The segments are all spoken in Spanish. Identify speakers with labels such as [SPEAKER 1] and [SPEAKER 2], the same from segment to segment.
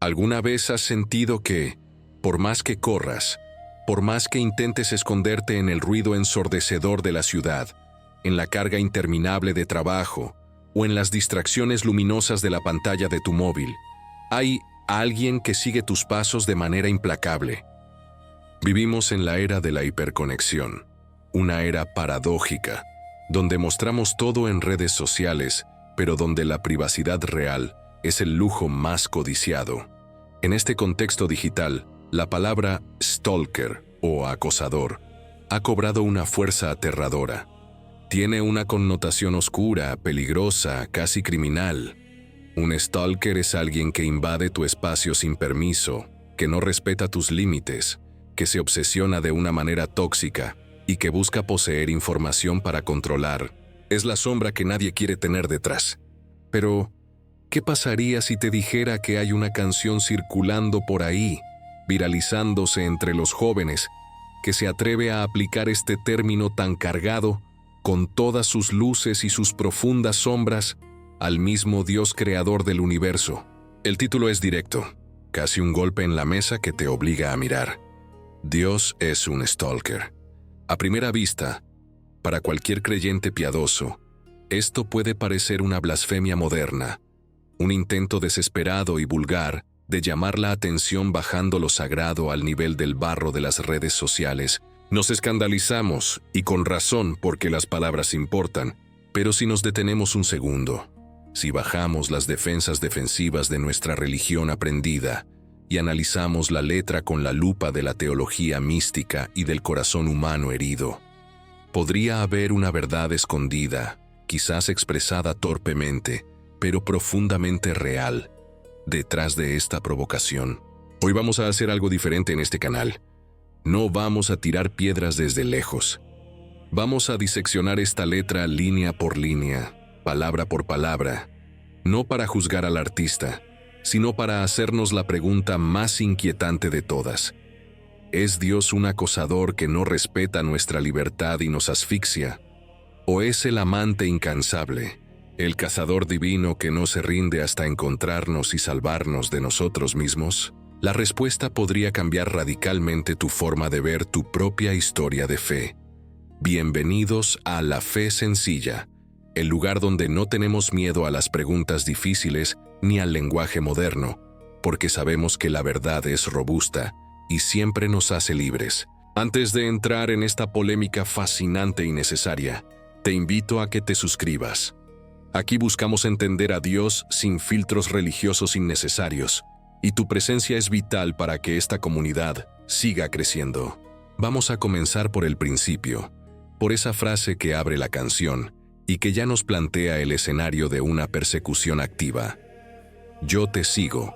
[SPEAKER 1] ¿Alguna vez has sentido que, por más que corras, por más que intentes esconderte en el ruido ensordecedor de la ciudad, en la carga interminable de trabajo o en las distracciones luminosas de la pantalla de tu móvil, hay alguien que sigue tus pasos de manera implacable? Vivimos en la era de la hiperconexión, una era paradójica, donde mostramos todo en redes sociales, pero donde la privacidad real es el lujo más codiciado. En este contexto digital, la palabra stalker o acosador ha cobrado una fuerza aterradora. Tiene una connotación oscura, peligrosa, casi criminal. Un stalker es alguien que invade tu espacio sin permiso, que no respeta tus límites, que se obsesiona de una manera tóxica y que busca poseer información para controlar. Es la sombra que nadie quiere tener detrás. Pero, ¿qué pasaría si te dijera que hay una canción circulando por ahí, viralizándose entre los jóvenes, que se atreve a aplicar este término tan cargado, con todas sus luces y sus profundas sombras, al mismo Dios creador del universo? El título es directo, casi un golpe en la mesa que te obliga a mirar. Dios es un stalker. A primera vista, para cualquier creyente piadoso, esto puede parecer una blasfemia moderna, un intento desesperado y vulgar de llamar la atención bajando lo sagrado al nivel del barro de las redes sociales. Nos escandalizamos, y con razón, porque las palabras importan, pero si nos detenemos un segundo, si bajamos las defensas defensivas de nuestra religión aprendida y analizamos la letra con la lupa de la teología mística y del corazón humano herido, podría haber una verdad escondida, quizás expresada torpemente, pero profundamente real, detrás de esta provocación. Hoy vamos a hacer algo diferente en este canal. No vamos a tirar piedras desde lejos. Vamos a diseccionar esta letra línea por línea, palabra por palabra, no para juzgar al artista, sino para hacernos la pregunta más inquietante de todas. ¿Es Dios un acosador que no respeta nuestra libertad y nos asfixia? ¿O es el amante incansable, el cazador divino que no se rinde hasta encontrarnos y salvarnos de nosotros mismos? La respuesta podría cambiar radicalmente tu forma de ver tu propia historia de fe. Bienvenidos a La Fe Sencilla, el lugar donde no tenemos miedo a las preguntas difíciles ni al lenguaje moderno, porque sabemos que la verdad es robusta y siempre nos hace libres. Antes de entrar en esta polémica fascinante y necesaria, te invito a que te suscribas. Aquí buscamos entender a Dios sin filtros religiosos innecesarios, y tu presencia es vital para que esta comunidad siga creciendo. Vamos a comenzar por el principio, por esa frase que abre la canción y que ya nos plantea el escenario de una persecución activa. Yo te sigo,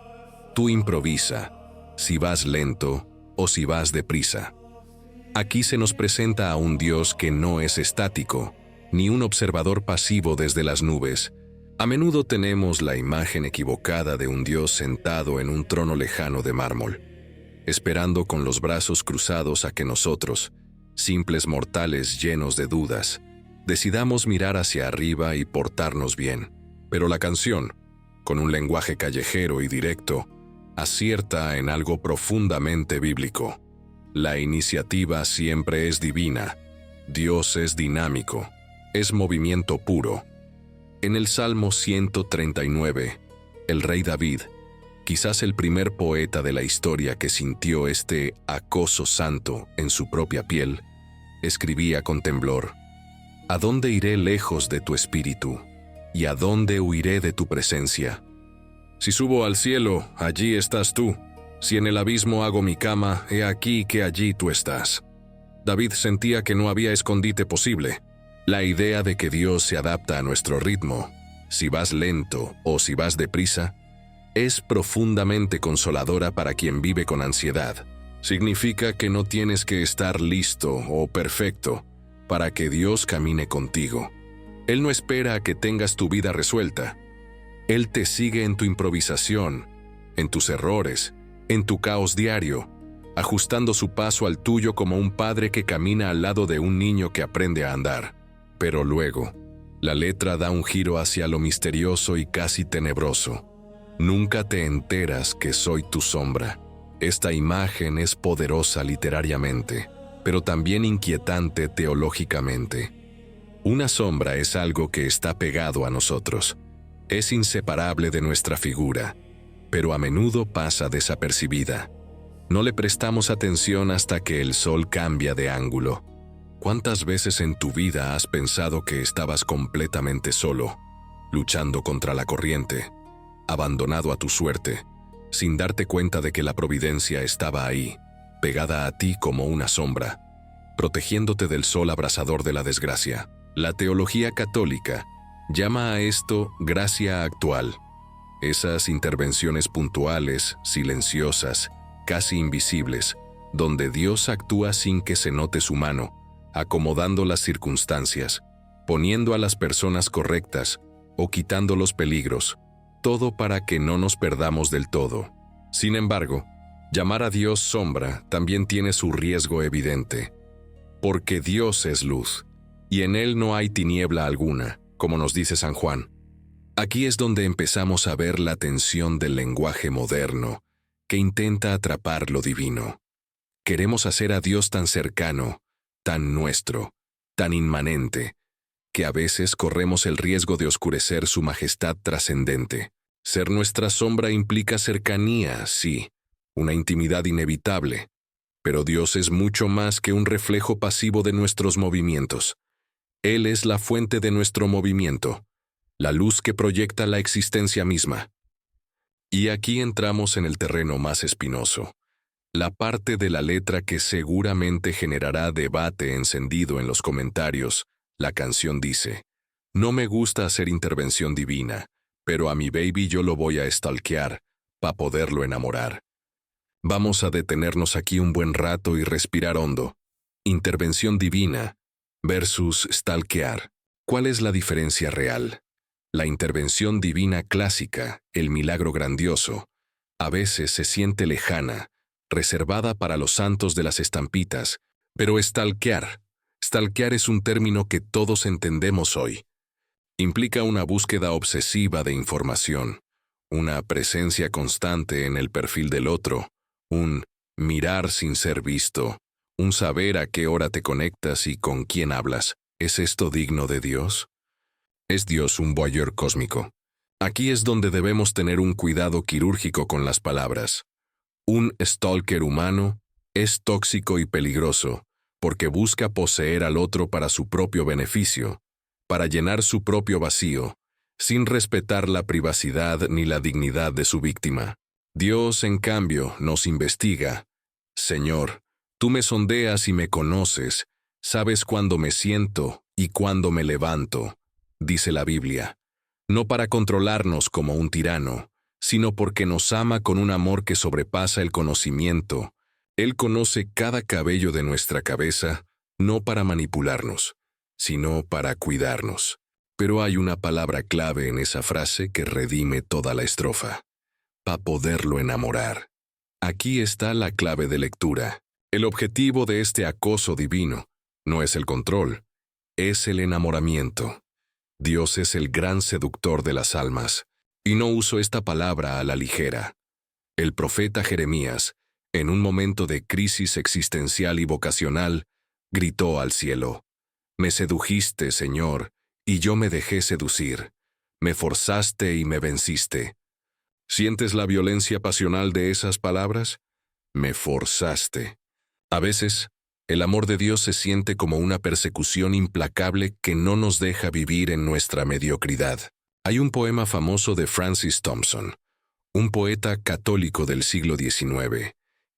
[SPEAKER 1] tú improvisa, si vas lento o si vas deprisa. Aquí se nos presenta a un Dios que no es estático, ni un observador pasivo desde las nubes. A menudo tenemos la imagen equivocada de un Dios sentado en un trono lejano de mármol, esperando con los brazos cruzados a que nosotros, simples mortales llenos de dudas, decidamos mirar hacia arriba y portarnos bien. Pero la canción, con un lenguaje callejero y directo, acierta en algo profundamente bíblico. La iniciativa siempre es divina. Dios es dinámico, es movimiento puro. En el Salmo 139, el rey David, quizás el primer poeta de la historia que sintió este acoso santo en su propia piel, escribía con temblor: ¿A dónde iré lejos de tu espíritu? ¿Y a dónde huiré de tu presencia? Si subo al cielo, allí estás tú. Si en el abismo hago mi cama, he aquí que allí tú estás. David sentía que no había escondite posible. La idea de que Dios se adapta a nuestro ritmo, si vas lento o si vas deprisa, es profundamente consoladora para quien vive con ansiedad. Significa que no tienes que estar listo o perfecto para que Dios camine contigo. Él no espera a que tengas tu vida resuelta. Él te sigue en tu improvisación, en tus errores, en tu caos diario, ajustando su paso al tuyo como un padre que camina al lado de un niño que aprende a andar. Pero luego, la letra da un giro hacia lo misterioso y casi tenebroso. Nunca te enteras que soy tu sombra. Esta imagen es poderosa literariamente, pero también inquietante teológicamente. Una sombra es algo que está pegado a nosotros. Es inseparable de nuestra figura, pero a menudo pasa desapercibida. No le prestamos atención hasta que el sol cambia de ángulo. ¿Cuántas veces en tu vida has pensado que estabas completamente solo, luchando contra la corriente, abandonado a tu suerte, sin darte cuenta de que la providencia estaba ahí, pegada a ti como una sombra, protegiéndote del sol abrasador de la desgracia? La teología católica llama a esto gracia actual. Esas intervenciones puntuales, silenciosas, casi invisibles, donde Dios actúa sin que se note su mano, acomodando las circunstancias, poniendo a las personas correctas o quitando los peligros, todo para que no nos perdamos del todo. Sin embargo, llamar a Dios sombra también tiene su riesgo evidente, porque Dios es luz, y en Él no hay tiniebla alguna, como nos dice San Juan. Aquí es donde empezamos a ver la tensión del lenguaje moderno, que intenta atrapar lo divino. Queremos hacer a Dios tan cercano, tan nuestro, tan inmanente, que a veces corremos el riesgo de oscurecer su majestad trascendente. Ser nuestra sombra implica cercanía, sí, una intimidad inevitable, pero Dios es mucho más que un reflejo pasivo de nuestros movimientos. Él es la fuente de nuestro movimiento, la luz que proyecta la existencia misma. Y aquí entramos en el terreno más espinoso, la parte de la letra que seguramente generará debate encendido en los comentarios. La canción dice: no me gusta hacer intervención divina, pero a mi baby yo lo voy a stalkear, pa' poderlo enamorar. Vamos a detenernos aquí un buen rato y respirar hondo. Intervención divina versus stalkear. ¿Cuál es la diferencia real? La intervención divina clásica, el milagro grandioso, a veces se siente lejana, reservada para los santos de las estampitas, pero stalkear es un término que todos entendemos hoy. Implica una búsqueda obsesiva de información, una presencia constante en el perfil del otro, un mirar sin ser visto, un saber a qué hora te conectas y con quién hablas. ¿Es esto digno de Dios? ¿Es Dios un voyeur cósmico? Aquí es donde debemos tener un cuidado quirúrgico con las palabras. Un stalker humano es tóxico y peligroso, porque busca poseer al otro para su propio beneficio, para llenar su propio vacío, sin respetar la privacidad ni la dignidad de su víctima. Dios, en cambio, nos investiga. Señor, tú me sondeas y me conoces, sabes cuándo me siento y cuándo me levanto, dice la Biblia, no para controlarnos como un tirano, sino porque nos ama con un amor que sobrepasa el conocimiento. Él conoce cada cabello de nuestra cabeza, no para manipularnos, sino para cuidarnos. Pero hay una palabra clave en esa frase que redime toda la estrofa: pa' poderlo enamorar. Aquí está la clave de lectura. El objetivo de este acoso divino no es el control, es el enamoramiento. Dios es el gran seductor de las almas, y no uso esta palabra a la ligera. El profeta Jeremías, en un momento de crisis existencial y vocacional, gritó al cielo: me sedujiste, Señor, y yo me dejé seducir. Me forzaste y me venciste. ¿Sientes la violencia pasional de esas palabras? Me forzaste. A veces, el amor de Dios se siente como una persecución implacable que no nos deja vivir en nuestra mediocridad. Hay un poema famoso de Francis Thompson, un poeta católico del siglo XIX,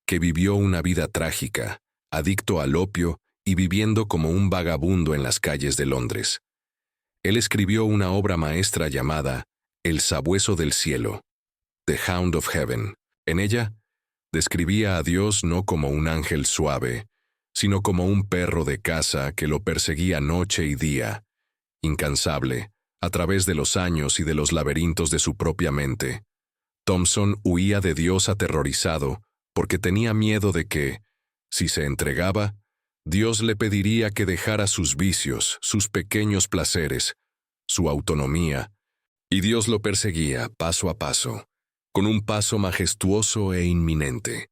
[SPEAKER 1] que vivió una vida trágica, adicto al opio y viviendo como un vagabundo en las calles de Londres. Él escribió una obra maestra llamada El sabueso del cielo, The Hound of Heaven. En ella, describía a Dios no como un ángel suave, sino como un perro de caza que lo perseguía noche y día, incansable, a través de los años y de los laberintos de su propia mente. Thompson huía de Dios aterrorizado porque tenía miedo de que, si se entregaba, Dios le pediría que dejara sus vicios, sus pequeños placeres, su autonomía, y Dios lo perseguía paso a paso, con un paso majestuoso e inminente,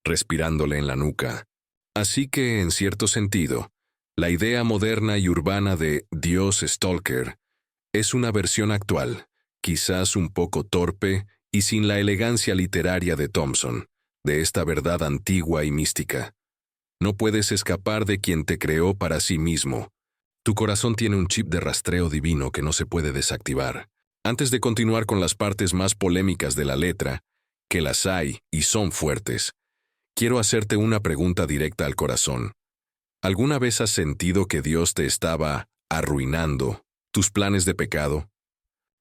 [SPEAKER 1] respirándole en la nuca. Así que, en cierto sentido, la idea moderna y urbana de Dios Stalker es una versión actual, quizás un poco torpe y sin la elegancia literaria de Thompson, de esta verdad antigua y mística. No puedes escapar de quien te creó para sí mismo. Tu corazón tiene un chip de rastreo divino que no se puede desactivar. Antes de continuar con las partes más polémicas de la letra, que las hay y son fuertes, quiero hacerte una pregunta directa al corazón. ¿Alguna vez has sentido que Dios te estaba arruinando tus planes de pecado?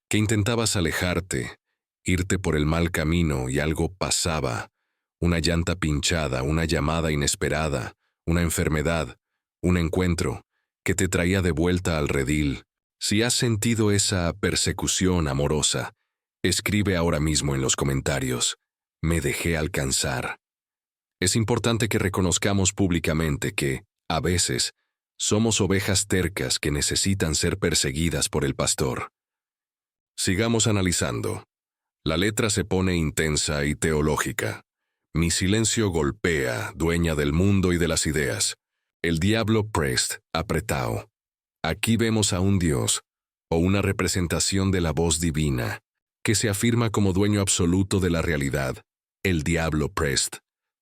[SPEAKER 1] Que intentabas alejarte, irte por el mal camino y algo pasaba, una llanta pinchada, una llamada inesperada, una enfermedad, un encuentro, que te traía de vuelta al redil. Si has sentido esa persecución amorosa, escribe ahora mismo en los comentarios, me dejé alcanzar. Es importante que reconozcamos públicamente que, a veces, somos ovejas tercas que necesitan ser perseguidas por el pastor. Sigamos analizando. La letra se pone intensa y teológica. Mi silencio golpea, dueña del mundo y de las ideas. El diablo prest, apretao. Aquí vemos a un Dios, o una representación de la voz divina, que se afirma como dueño absoluto de la realidad. El diablo prest,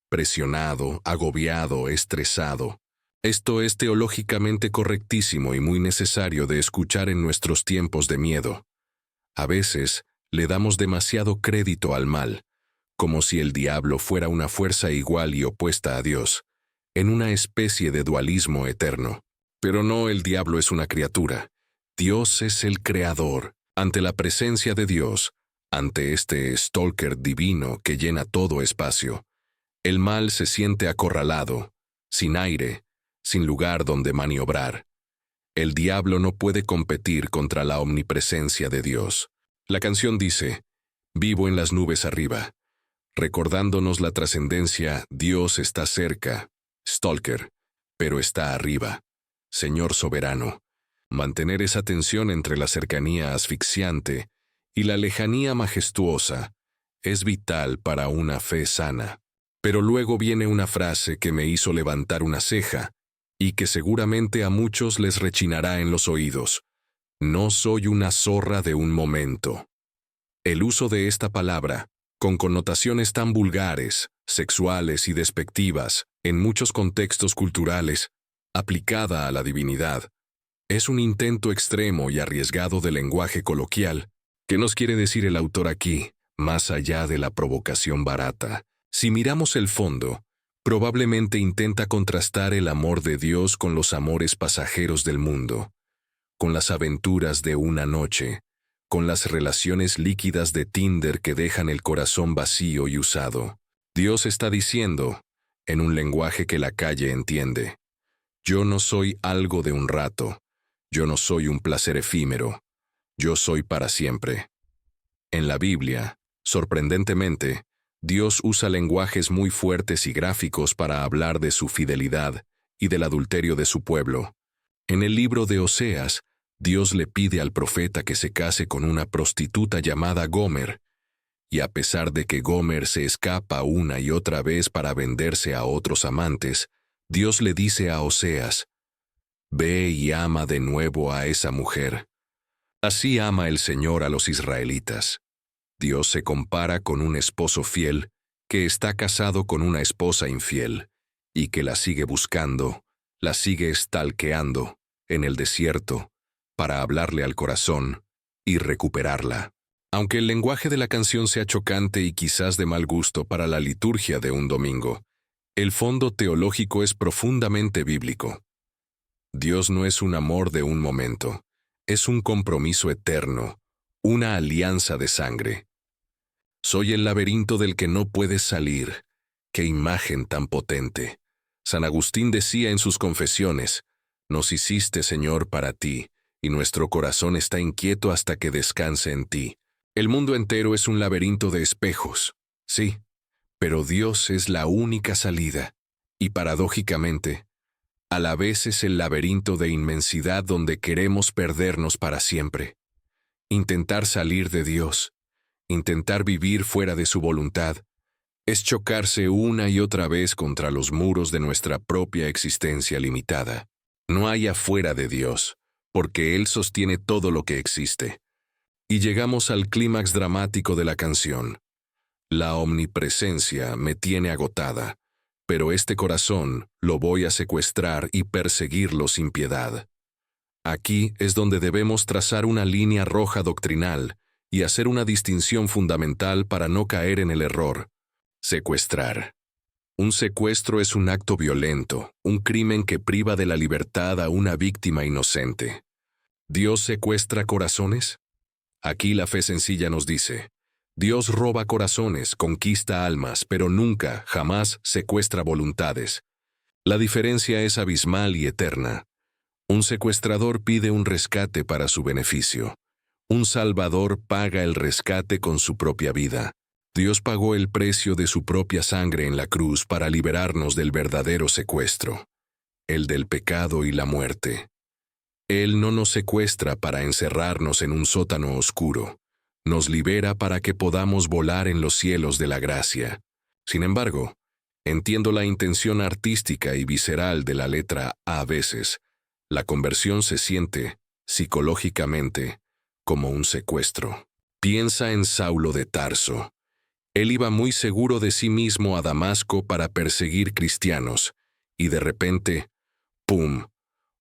[SPEAKER 1] presionado, agobiado, estresado. Esto es teológicamente correctísimo y muy necesario de escuchar en nuestros tiempos de miedo. A veces, le damos demasiado crédito al mal, como si el diablo fuera una fuerza igual y opuesta a Dios, en una especie de dualismo eterno. Pero no, el diablo es una criatura. Dios es el creador. Ante la presencia de Dios, ante este stalker divino que llena todo espacio, el mal se siente acorralado, sin aire, sin lugar donde maniobrar. El diablo no puede competir contra la omnipresencia de Dios. La canción dice, vivo en las nubes arriba, recordándonos la trascendencia, Dios está cerca, stalker, pero está arriba. Señor soberano, mantener esa tensión entre la cercanía asfixiante y la lejanía majestuosa es vital para una fe sana. Pero luego viene una frase que me hizo levantar una ceja y que seguramente a muchos les rechinará en los oídos. No soy una zorra de un momento. El uso de esta palabra, con connotaciones tan vulgares, sexuales y despectivas, en muchos contextos culturales, aplicada a la divinidad, es un intento extremo y arriesgado de lenguaje coloquial. ¿Qué nos quiere decir el autor aquí, más allá de la provocación barata? Si miramos el fondo, probablemente intenta contrastar el amor de Dios con los amores pasajeros del mundo, con las aventuras de una noche, con las relaciones líquidas de Tinder que dejan el corazón vacío y usado. Dios está diciendo, en un lenguaje que la calle entiende, yo no soy algo de un rato, yo no soy un placer efímero, yo soy para siempre. En la Biblia, sorprendentemente, Dios usa lenguajes muy fuertes y gráficos para hablar de su fidelidad y del adulterio de su pueblo. En el libro de Oseas, Dios le pide al profeta que se case con una prostituta llamada Gomer, y a pesar de que Gomer se escapa una y otra vez para venderse a otros amantes, Dios le dice a Oseas, «Ve y ama de nuevo a esa mujer». Así ama el Señor a los israelitas. Dios se compara con un esposo fiel que está casado con una esposa infiel y que la sigue buscando, la sigue stalkeando en el desierto para hablarle al corazón y recuperarla. Aunque el lenguaje de la canción sea chocante y quizás de mal gusto para la liturgia de un domingo, el fondo teológico es profundamente bíblico. Dios no es un amor de un momento, es un compromiso eterno, una alianza de sangre. Soy el laberinto del que no puedes salir. ¡Qué imagen tan potente! San Agustín decía en sus confesiones, nos hiciste, Señor, para ti, y nuestro corazón está inquieto hasta que descanse en ti. El mundo entero es un laberinto de espejos, sí, pero Dios es la única salida, y paradójicamente, a la vez es el laberinto de inmensidad donde queremos perdernos para siempre. Intentar salir de Dios, Intentar vivir fuera de su voluntad es chocarse una y otra vez contra los muros de nuestra propia existencia limitada. No hay afuera de Dios, porque Él sostiene todo lo que existe. Y llegamos al clímax dramático de la canción. La omnipresencia me tiene agotada, pero este corazón lo voy a secuestrar y perseguirlo sin piedad. Aquí es donde debemos trazar una línea roja doctrinal y hacer una distinción fundamental para no caer en el error. Secuestrar. Un secuestro es un acto violento, un crimen que priva de la libertad a una víctima inocente. ¿Dios secuestra corazones? Aquí la fe sencilla nos dice, Dios roba corazones, conquista almas, pero nunca, jamás secuestra voluntades. La diferencia es abismal y eterna. Un secuestrador pide un rescate para su beneficio. Un salvador paga el rescate con su propia vida. Dios pagó el precio de su propia sangre en la cruz para liberarnos del verdadero secuestro, el del pecado y la muerte. Él no nos secuestra para encerrarnos en un sótano oscuro. Nos libera para que podamos volar en los cielos de la gracia. Sin embargo, entiendo la intención artística y visceral de la letra A veces. La conversión se siente, psicológicamente, como un secuestro. Piensa en Saulo de Tarso. Él iba muy seguro de sí mismo a Damasco para perseguir cristianos, y de repente, ¡pum!,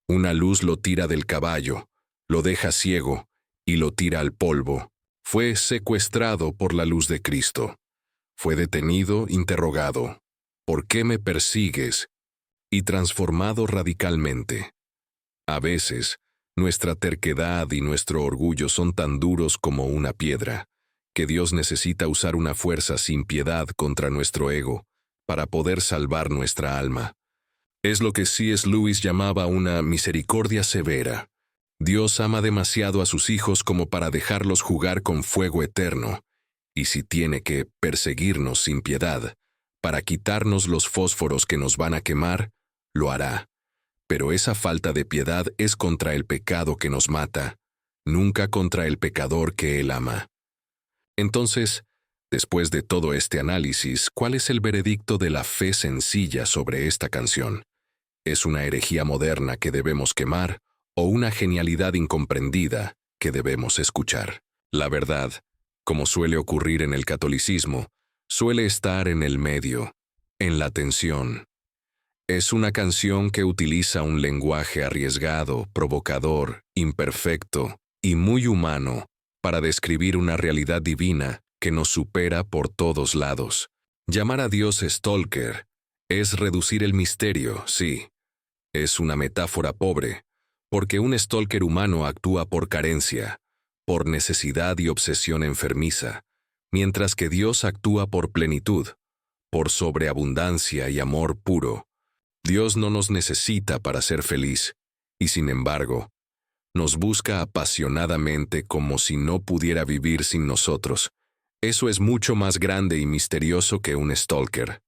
[SPEAKER 1] una luz lo tira del caballo, lo deja ciego y lo tira al polvo. Fue secuestrado por la luz de Cristo. Fue detenido, interrogado, ¿por qué me persigues?, y transformado radicalmente. A veces, nuestra terquedad y nuestro orgullo son tan duros como una piedra, que Dios necesita usar una fuerza sin piedad contra nuestro ego para poder salvar nuestra alma. Es lo que C.S. Lewis llamaba una misericordia severa. Dios ama demasiado a sus hijos como para dejarlos jugar con fuego eterno, y si tiene que perseguirnos sin piedad, para quitarnos los fósforos que nos van a quemar, lo hará. Pero esa falta de piedad es contra el pecado que nos mata, nunca contra el pecador que Él ama. Entonces, después de todo este análisis, ¿cuál es el veredicto de la fe sencilla sobre esta canción? ¿Es una herejía moderna que debemos quemar o una genialidad incomprendida que debemos escuchar? La verdad, como suele ocurrir en el catolicismo, suele estar en el medio, en la tensión. Es una canción que utiliza un lenguaje arriesgado, provocador, imperfecto y muy humano para describir una realidad divina que nos supera por todos lados. Llamar a Dios stalker es reducir el misterio, sí. Es una metáfora pobre, porque un stalker humano actúa por carencia, por necesidad y obsesión enfermiza, mientras que Dios actúa por plenitud, por sobreabundancia y amor puro. Dios no nos necesita para ser feliz, y sin embargo, nos busca apasionadamente como si no pudiera vivir sin nosotros. Eso es mucho más grande y misterioso que un stalker.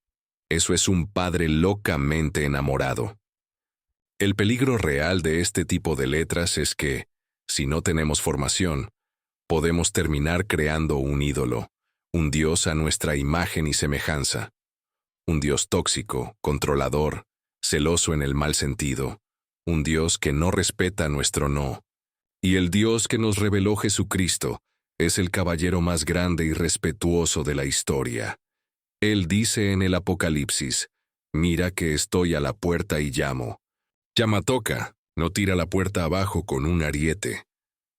[SPEAKER 1] Eso es un padre locamente enamorado. El peligro real de este tipo de letras es que, si no tenemos formación, podemos terminar creando un ídolo, un Dios a nuestra imagen y semejanza. Un Dios tóxico, controlador, celoso en el mal sentido, un Dios que no respeta nuestro no. Y el Dios que nos reveló Jesucristo es el caballero más grande y respetuoso de la historia. Él dice en el Apocalipsis, «Mira que estoy a la puerta y llamo». Llama toca, no tira la puerta abajo con un ariete.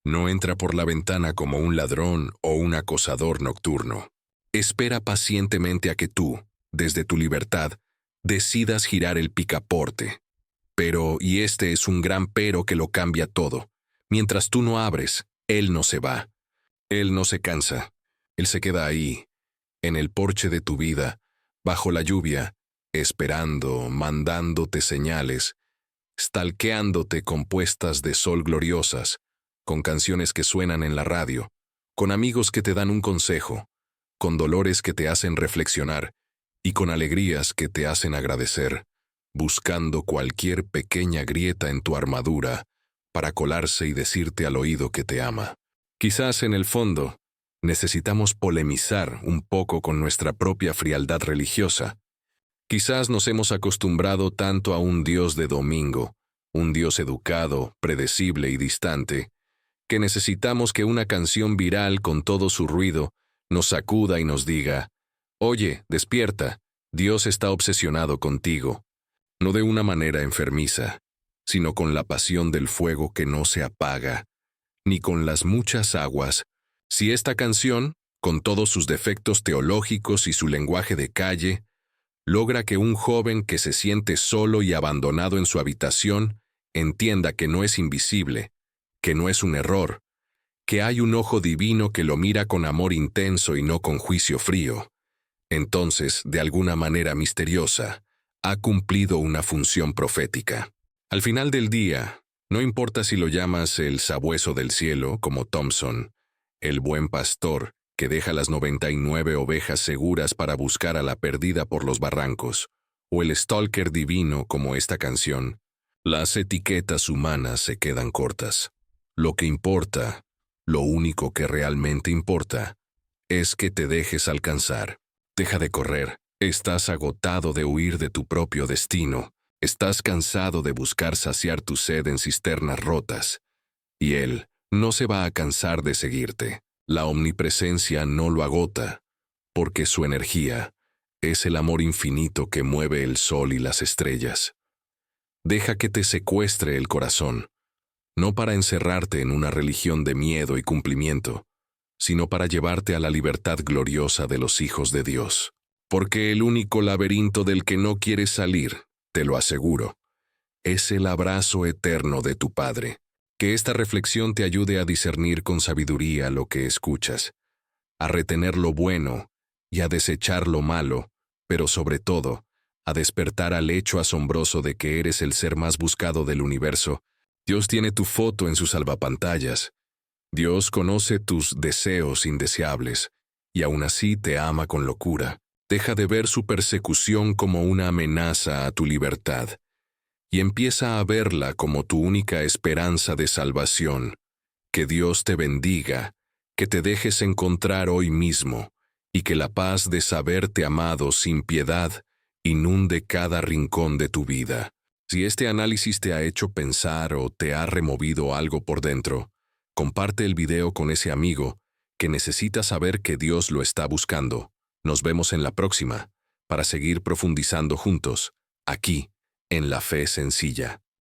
[SPEAKER 1] No entra por la ventana como un ladrón o un acosador nocturno. Espera pacientemente a que tú, desde tu libertad, decidas girar el picaporte. Pero, y este es un gran pero que lo cambia todo, mientras tú no abres, Él no se va. Él no se cansa. Él se queda ahí, en el porche de tu vida, bajo la lluvia, esperando, mandándote señales, stalkeándote con puestas de sol gloriosas, con canciones que suenan en la radio, con amigos que te dan un consejo, con dolores que te hacen reflexionar y con alegrías que te hacen agradecer, buscando cualquier pequeña grieta en tu armadura para colarse y decirte al oído que te ama. Quizás en el fondo, necesitamos polemizar un poco con nuestra propia frialdad religiosa. Quizás nos hemos acostumbrado tanto a un Dios de domingo, un Dios educado, predecible y distante, que necesitamos que una canción viral con todo su ruido nos sacuda y nos diga, «Oye, despierta, Dios está obsesionado contigo», no de una manera enfermiza, sino con la pasión del fuego que no se apaga, ni con las muchas aguas. Si esta canción, con todos sus defectos teológicos y su lenguaje de calle, logra que un joven que se siente solo y abandonado en su habitación entienda que no es invisible, que no es un error, que hay un ojo divino que lo mira con amor intenso y no con juicio frío, entonces, de alguna manera misteriosa, ha cumplido una función profética. Al final del día, no importa si lo llamas el sabueso del cielo, como Thompson, el buen pastor que deja las 99 ovejas seguras para buscar a la perdida por los barrancos, o el stalker divino como esta canción, las etiquetas humanas se quedan cortas. Lo que importa, lo único que realmente importa, es que te dejes alcanzar. Deja de correr. Estás agotado de huir de tu propio destino. Estás cansado de buscar saciar tu sed en cisternas rotas. Y Él no se va a cansar de seguirte. La omnipresencia no lo agota, porque su energía es el amor infinito que mueve el sol y las estrellas. Deja que te secuestre el corazón, no para encerrarte en una religión de miedo y cumplimiento, sino para llevarte a la libertad gloriosa de los hijos de Dios. Porque el único laberinto del que no quieres salir, te lo aseguro, es el abrazo eterno de tu Padre. Que esta reflexión te ayude a discernir con sabiduría lo que escuchas, a retener lo bueno y a desechar lo malo, pero sobre todo, a despertar al hecho asombroso de que eres el ser más buscado del universo. Dios tiene tu foto en sus salvapantallas. Dios conoce tus deseos indeseables, y aún así te ama con locura. Deja de ver su persecución como una amenaza a tu libertad, y empieza a verla como tu única esperanza de salvación. Que Dios te bendiga, que te dejes encontrar hoy mismo, y que la paz de saberte amado sin piedad inunde cada rincón de tu vida. Si este análisis te ha hecho pensar o te ha removido algo por dentro, comparte el video con ese amigo que necesita saber que Dios lo está buscando. Nos vemos en la próxima, para seguir profundizando juntos, aquí, en la fe sencilla.